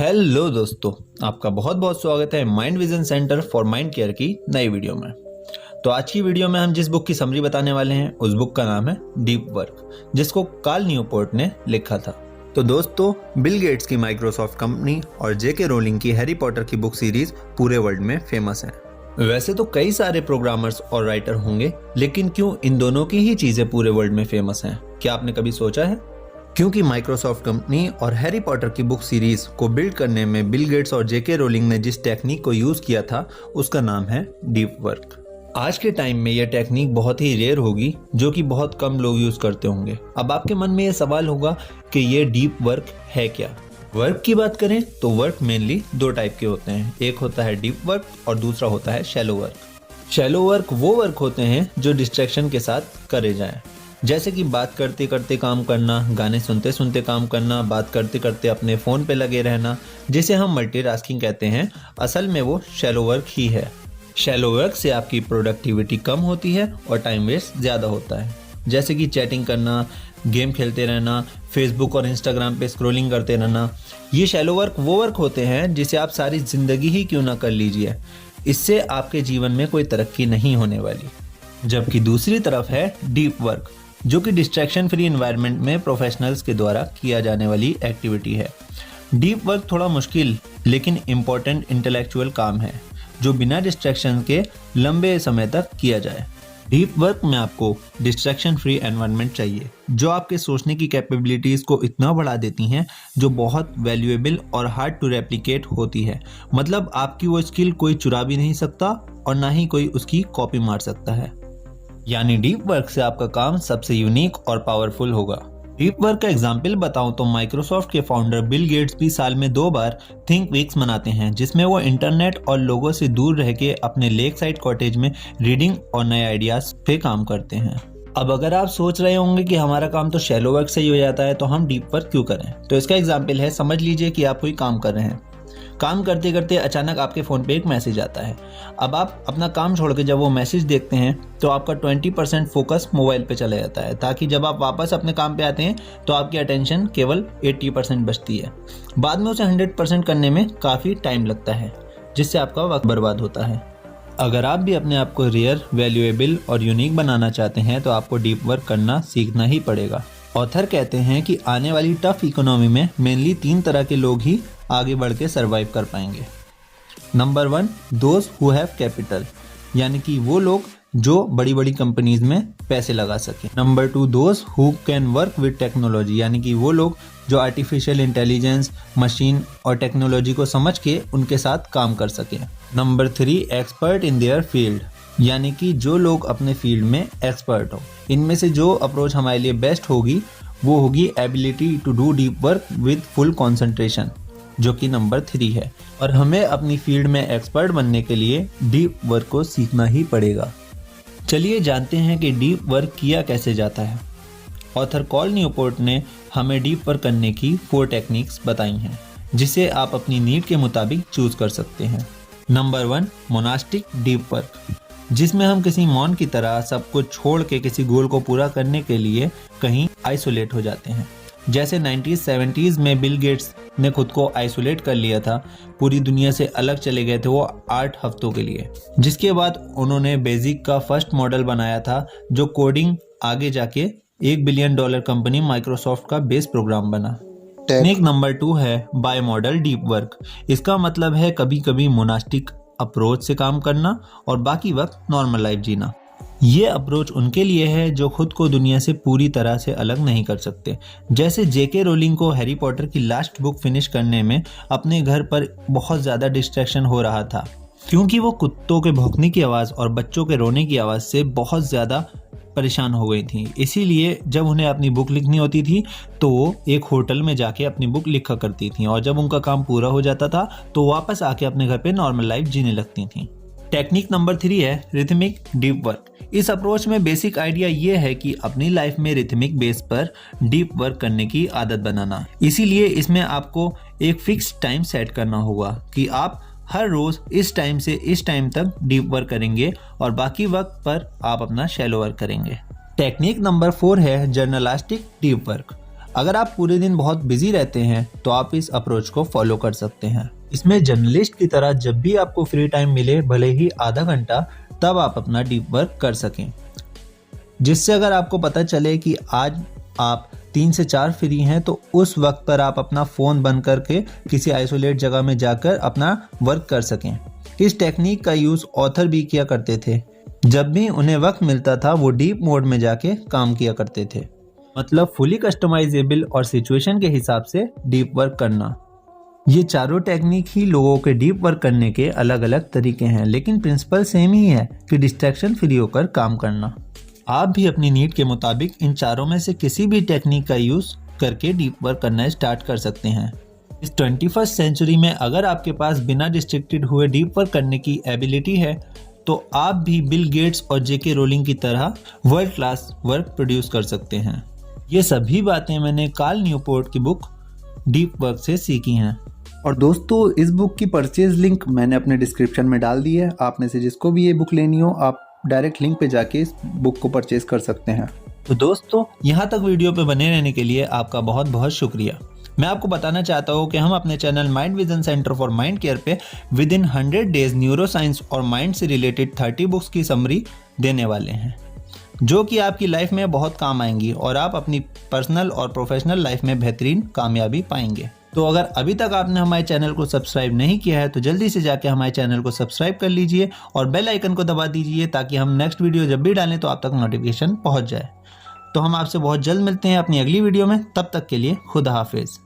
Hello दोस्तों, आपका बहुत बहुत स्वागत है mind vision centre for mind care की नई वीडियो में। तो आज की वीडियो में हम जिस बुक की समरी बताने वाले हैं उस बुक का नाम है डीप वर्क, जिसको कार्ल न्यूपोर्ट ने लिखा था। तो दोस्तों, बिल गेट्स की माइक्रोसॉफ्ट कंपनी और जेके रोलिंग की हैरी पॉटर की बुक सीरीज पूरे वर्ल्ड में फेमस है। वैसे तो कई सारे प्रोग्रामर्स और राइटर होंगे, लेकिन क्यों इन दोनों की ही चीजें पूरे वर्ल्ड में फेमस हैं? क्या आपने कभी सोचा है? क्योंकि माइक्रोसॉफ्ट कंपनी और हैरी पॉटर की बुक सीरीज को बिल्ड करने में बिल गेट्स और जेके रोलिंग ने जिस टेक्निक को यूज किया था उसका नाम है डीप वर्क। आज के टाइम में यह टेक्निक बहुत ही रेयर होगी, जो कि बहुत कम लोग यूज करते होंगे। अब आपके मन में यह सवाल होगा कि ये डीप वर्क है क्या? वर्क की बात करें तो वर्क मेनली दो टाइप के होते हैं। एक होता है डीप वर्क और दूसरा होता है शैलो वर्क। शैलो वर्क वो वर्क होते हैं जो डिस्ट्रैक्शन के साथ करे जाएं, जैसे कि बात करते करते काम करना, गाने सुनते सुनते काम करना, बात करते करते अपने फ़ोन पे लगे रहना, जिसे हम मल्टीटास्किंग कहते हैं। असल में वो शैलो वर्क ही है। शैलो वर्क से आपकी प्रोडक्टिविटी कम होती है और टाइम वेस्ट ज़्यादा होता है, जैसे कि चैटिंग करना, गेम खेलते रहना, फेसबुक और इंस्टाग्राम पे स्क्रॉलिंग करते रहना। ये शैलो वर्क वो वर्क होते हैं जिसे आप सारी ज़िंदगी ही क्यों ना कर लीजिए, इससे आपके जीवन में कोई तरक्की नहीं होने वाली। जबकि दूसरी तरफ है डीप वर्क, जो कि डिस्ट्रैक्शन फ्री एनवायरनमेंट में प्रोफेशनल्स के द्वारा किया जाने वाली एक्टिविटी है। डीप वर्क थोड़ा मुश्किल लेकिन इम्पोर्टेंट इंटेलेक्चुअल काम है, जो बिना डिस्ट्रैक्शन के लंबे समय तक किया जाए। डीप वर्क में आपको डिस्ट्रैक्शन फ्री एनवायरनमेंट चाहिए, जो आपके सोचने की कैपेबिलिटीज़ को इतना बढ़ा देती हैं, जो बहुत वैल्यूएबल और हार्ड टू रेप्लिकेट होती है। मतलब आपकी वो स्किल कोई चुरा भी नहीं सकता और ना ही कोई उसकी कॉपी मार सकता है। यानी डीप वर्क से आपका काम सबसे यूनिक और पावरफुल होगा। डीप वर्क का एग्जाम्पल बताऊं तो माइक्रोसॉफ्ट के फाउंडर बिल गेट्स भी साल में 2 बार थिंक वीक्स मनाते हैं, जिसमें वो इंटरनेट और लोगों से दूर रह के अपने लेक साइड कॉटेज में रीडिंग और नए आइडियाज पे काम करते हैं। अब अगर आप सोच रहे होंगे कि हमारा काम तो शैलो वर्क से ही हो जाता है, तो हम डीप वर्क क्यों करें? तो इसका एग्जाम्पल है, समझ लीजिए कि आप कोई काम कर रहे हैं। काम करते करते अचानक आपके फ़ोन पे एक मैसेज आता है। अब आप अपना काम छोड़ के जब वो मैसेज देखते हैं तो आपका 20% फोकस मोबाइल पे चला जाता है, ताकि जब आप वापस अपने काम पे आते हैं तो आपकी अटेंशन केवल 80% बचती है। बाद में उसे 100% करने में काफ़ी टाइम लगता है, जिससे आपका वक्त बर्बाद होता है। अगर आप भी अपने आप को रेयर, वैल्यूएबल और यूनिक बनाना चाहते हैं तो आपको डीप वर्क करना सीखना ही पड़ेगा। ऑथर कहते हैं कि आने वाली टफ इकोनॉमी में मेनली 3 तरह के लोग ही आगे बढ़ के सर्वाइव कर पाएंगे। Number 1, those who have capital, यानी कि वो लोग जो बड़ी बड़ी कंपनीज में पैसे लगा सके। Number 2, those who can work with technology, यानी कि वो लोग जो आर्टिफिशियल इंटेलिजेंस, मशीन और टेक्नोलॉजी को समझ के उनके साथ काम कर सके। Number 3, expert in their field, यानी कि जो लोग अपने फील्ड में एक्सपर्ट हो। इनमें से जो अप्रोच हमारे लिए बेस्ट होगी वो होगी ability to do deep work with full concentration, जो कि नंबर 3 है। और हमें अपनी फील्ड में एक्सपर्ट बनने के लिए डीप वर्क को सीखना ही पड़ेगा। चलिए जानते हैं कि डीप वर्क किया कैसे जाता है। ऑथर कार्ल न्यूपोर्ट ने हमें डीप वर्क करने की 4 टेक्निक्स बताई हैं, जिसे आप अपनी नीड के मुताबिक चूज कर सकते हैं। नंबर 1, मोनास्टिक डीप वर्क, जिसमें हम किसी मॉन की तरह सब कुछ छोड़ के किसी गोल को पूरा करने के लिए कहीं आइसोलेट हो जाते हैं। जैसे 1970s में बिल गेट्स ने खुद को आइसोलेट कर लिया था, पूरी दुनिया से अलग चले गए थे वो 8 हफ्तों के लिए, जिसके बाद उन्होंने बेसिक का फर्स्ट मॉडल बनाया था, जो कोडिंग आगे जाके $1 बिलियन कंपनी माइक्रोसॉफ्ट का बेस प्रोग्राम बना। टेक्निक नंबर 2 है बाय मॉडल डीप वर्क। इसका मतलब है कभी कभी मोनास्टिक अप्रोच से काम करना और बाकी वक्त नॉर्मल लाइफ जीना। ये अप्रोच उनके लिए है जो खुद को दुनिया से पूरी तरह से अलग नहीं कर सकते। जैसे जेके रोलिंग को हैरी पॉटर की लास्ट बुक फिनिश करने में अपने घर पर बहुत ज़्यादा डिस्ट्रैक्शन हो रहा था, क्योंकि वो कुत्तों के भौंकने की आवाज़ और बच्चों के रोने की आवाज़ से बहुत ज़्यादा परेशान हो गई थी। इसीलिए जब उन्हें अपनी बुक लिखनी होती थी तो वो एक होटल में जाके अपनी बुक लिखा करती थी, और जब उनका काम पूरा हो जाता था तो वापस आके अपने घर पे नॉर्मल लाइफ जीने लगती थी। टेक्निक नंबर 3 है रिथमिक डीप वर्क। इस अप्रोच में बेसिक आइडिया ये है कि अपनी लाइफ में रिथमिक बेस पर डीप वर्क करने की आदत बनाना। इसीलिए इसमें आपको एक फिक्स टाइम सेट करना होगा कि आप हर रोज इस टाइम से इस टाइम तक डीप वर्क करेंगे और बाकी वक्त पर आप अपना शैलो वर्क करेंगे। टेक्निक नंबर 4 है जर्नलिस्टिक डीप वर्क। अगर आप पूरे दिन बहुत बिजी रहते हैं तो आप इस अप्रोच को फॉलो कर सकते हैं। इसमें जर्नलिस्ट की तरह जब भी आपको फ्री टाइम मिले, भले ही आधा घंटा, तब आप अपना डीप वर्क कर सकें, जिससे अगर आपको पता चले कि आज आप 3 से 4 फ्री हैं तो उस वक्त पर आप अपना फ़ोन बंद करके किसी आइसोलेट जगह में जाकर अपना वर्क कर सकें। इस टेक्निक का यूज़ ऑथर भी किया करते थे। जब भी उन्हें वक्त मिलता था वो डीप मोड में जाके काम किया करते थे, मतलब फुली कस्टमाइजेबल और सिचुएशन के हिसाब से डीप वर्क करना। ये चारों टेक्निक ही लोगों के डीप वर्क करने के अलग अलग तरीके हैं, लेकिन प्रिंसिपल सेम ही है कि डिस्ट्रैक्शन फ्री होकर काम करना। आप भी अपनी नीड के मुताबिक इन चारों में से किसी भी टेक्निक का यूज़ करके डीप वर्क करना स्टार्ट कर सकते हैं। इस 21वीं सेंचुरी में अगर आपके पास बिना डिस्ट्रैक्टेड हुए डीप वर्क करने की एबिलिटी है तो आप भी बिल गेट्स और जेके रोलिंग की तरह वर्ल्ड क्लास वर्क प्रोड्यूस कर सकते हैं। ये सभी बातें मैंने कार्ल न्यूपोर्ट की बुक डीप वर्क से सीखी हैं। और दोस्तों, इस बुक की परचेज लिंक मैंने अपने डिस्क्रिप्शन में डाल दी है। आप में से जिसको भी ये बुक लेनी हो, आप डायरेक्ट लिंक पे जाके इस बुक को परचेज कर सकते हैं। तो दोस्तों, यहाँ तक वीडियो पे बने रहने के लिए आपका बहुत बहुत शुक्रिया। मैं आपको बताना चाहता हूँ कि हम अपने channel mind vision centre for mind care पे within 100 days neuroscience और माइंड से रिलेटेड 30 बुक्स की समरी देने वाले हैं, जो कि आपकी लाइफ में बहुत काम आएंगी और आप अपनी पर्सनल और प्रोफेशनल लाइफ में बेहतरीन कामयाबी पाएंगे। तो अगर अभी तक आपने हमारे चैनल को सब्सक्राइब नहीं किया है तो जल्दी से जाके हमारे चैनल को सब्सक्राइब कर लीजिए और बेल आइकन को दबा दीजिए ताकि हम नेक्स्ट वीडियो जब भी डालें तो आप तक नोटिफिकेशन पहुंच जाए। तो हम आपसे बहुत जल्द मिलते हैं अपनी अगली वीडियो में। तब तक के लिए खुदा हाफिज।